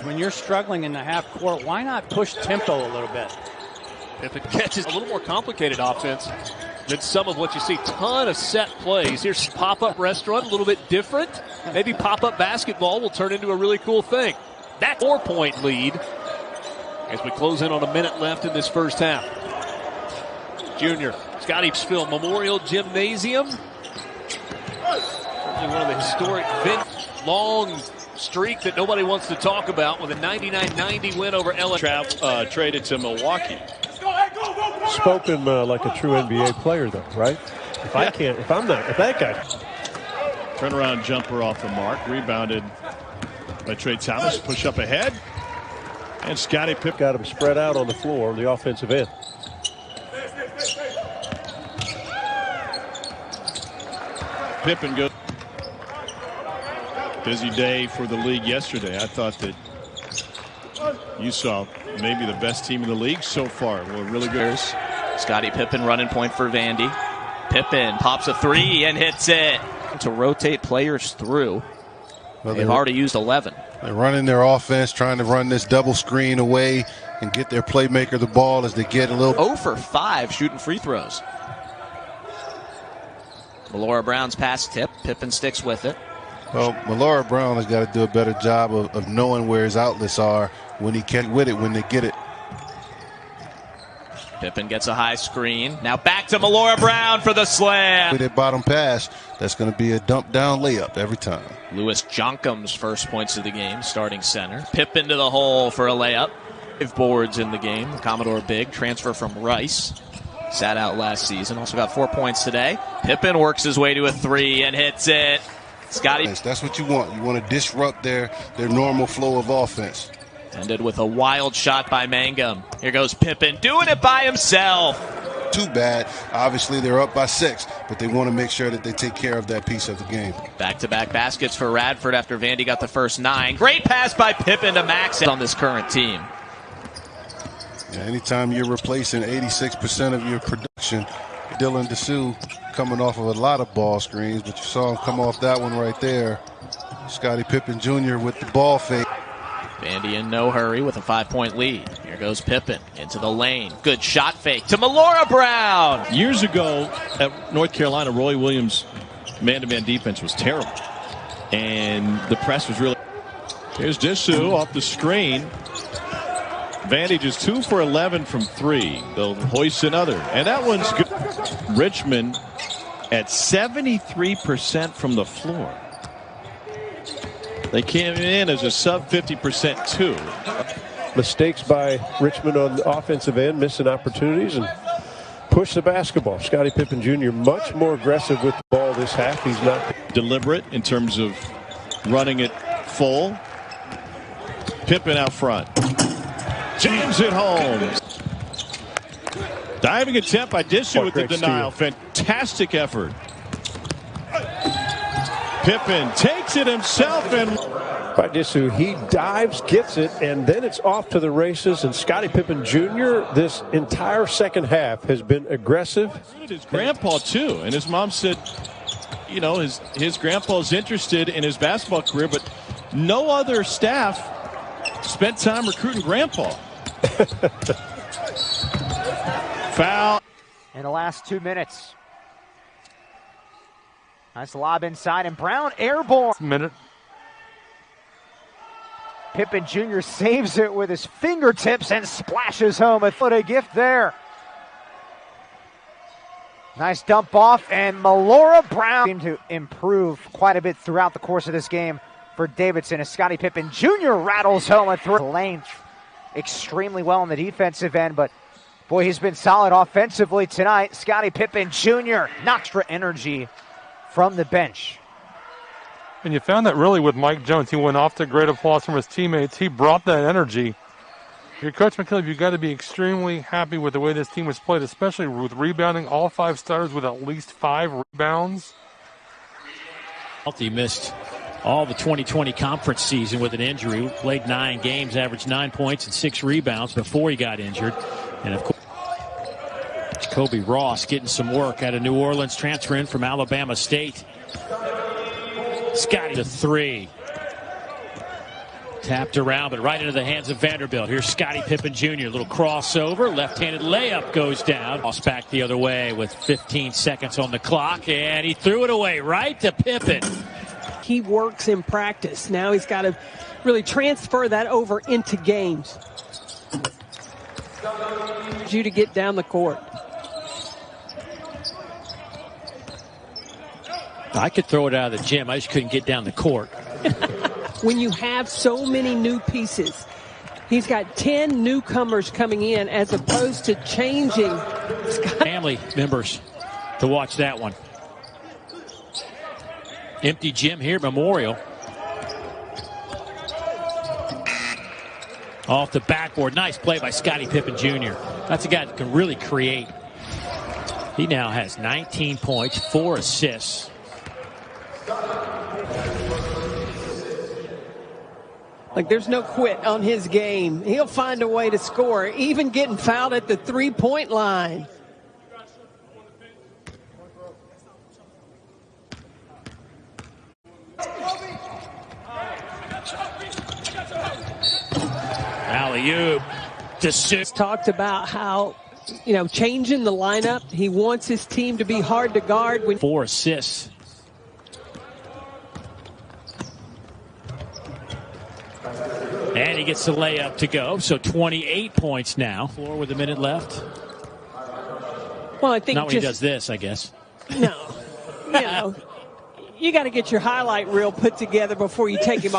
When you're struggling in the half court, why not push tempo a little bit? If it catches a little more complicated offense than some of what you see. Ton of set plays. Here's pop-up restaurant, a little bit different. Maybe pop-up basketball will turn into a really cool thing. That 4-point lead as we close in on a minute left in this first half. Junior, Scotty Pippen Memorial Gymnasium. Certainly one of the historic long streak that nobody wants to talk about with a 99-90 win over LA. Traded to Milwaukee. Spoken like a true NBA player, though, right? If that guy. Turnaround jumper off the mark. Rebounded by Trey Thomas. Push up ahead. And Scotty Pippen got him spread out on the floor on the offensive end. Pippen goes. Busy day for the league yesterday. I thought that you saw maybe the best team in the league so far. Well, really good. Scotty Pippen running point for Vandy. Pippen pops a three and hits it to rotate players through. Well, they've already used 11. They're running their offense, trying to run this double screen away and get their playmaker the ball as they get a little. 0 for 5 shooting free throws. Melora Brown's pass tip. Pippen sticks with it. Well, Melora Brown has got to do a better job of knowing where his outlets are when he can with it when they get it. Pippen gets a high screen. Now back to Melora Brown for the slam. With that bottom pass, that's going to be a dump down layup every time. Lewis Jonkum's first points of the game, starting center. Pippen to the hole for a layup. 5 boards in the game. Commodore big, transfer from Rice. Sat out last season. Also got 4 points today. Pippen works his way to a 3 and hits it. Scotty. That's what you want. You want to disrupt their normal flow of offense. Ended with a wild shot by Mangum. Here goes Pippen doing it by himself. Too bad. Obviously, they're up by 6, but they want to make sure that they take care of that piece of the game. Back-to-back baskets for Radford after Vandy got the first 9. Great pass by Pippen to Max on this current team. Yeah, anytime you're replacing 86% of your production, Dylan DeSue coming off of a lot of ball screens, but you saw him come off that one right there. Scotty Pippen Jr. with the ball fake. Vandy in no hurry with a 5-point lead. Here goes Pippen into the lane. Good shot fake to Melora Brown. Years ago at North Carolina, Roy Williams' man-to-man defense was terrible. And the press was really... Here's Dissou off the screen. Vandy just 2 for 11 from 3. They'll hoist another. And that one's good. Richmond at 73% from the floor. They came in as a sub 50% too. Mistakes by Richmond on the offensive end, missing opportunities, and push the basketball. Scotty Pippen Jr. much more aggressive with the ball this half. He's not deliberate in terms of running it full. Pippen out front. James it home. Diving attempt by Dissou with the denial. Steal. Fantastic effort. Pippen takes it himself and by Dissou, he dives, gets it, and then it's off to the races. And Scotty Pippen Jr. this entire second half has been aggressive. His grandpa too, and his mom said, you know, his grandpa's interested in his basketball career, but no other staff spent time recruiting grandpa. Foul. In the last 2 minutes. Nice lob inside, and Brown airborne. Minute. Pippen Jr. saves it with his fingertips and splashes home a gift there. Nice dump off, and Melora Brown seemed to improve quite a bit throughout the course of this game for Davidson as Scotty Pippen Jr. rattles home a through length extremely well on the defensive end, but boy, he's been solid offensively tonight. Scotty Pippen Jr. extra energy from the bench. And you found that really with Mike Jones. He went off to great applause from his teammates. He brought that energy. Your Coach McKillop, you've got to be extremely happy with the way this team was played, especially with rebounding. All 5 starters with at least 5 rebounds. He missed all the 2020 conference season with an injury. Played 9 games, averaged 9 points and 6 rebounds before he got injured. And of course, Kobe Ross getting some work out of New Orleans, transferring from Alabama State. Scotty to 3. Tapped around, but right into the hands of Vanderbilt. Here's Scotty Pippen Jr. Little crossover. Left-handed layup goes down. Toss back the other way with 15 seconds on the clock, and he threw it away right to Pippen. He works in practice. Now he's got to really transfer that over into games. You to get down the court. I could throw it out of the gym. I just couldn't get down the court. When you have so many new pieces, he's got 10 newcomers coming in as opposed to changing. Family members to watch that one. Empty gym here at Memorial. Off the backboard. Nice play by Scotty Pippen Jr. That's a guy that can really create. He now has 19 points, 4 assists. Like, there's no quit on his game. He'll find a way to score, even getting fouled at the three-point line. Alley-oop. He's talked about how, changing the lineup. He wants his team to be hard to guard. 4 assists. And he gets the layup to go. So 28 points now. Floor with a minute left. Well, I think not when he does this, I guess. No. You got to get your highlight reel put together before you take him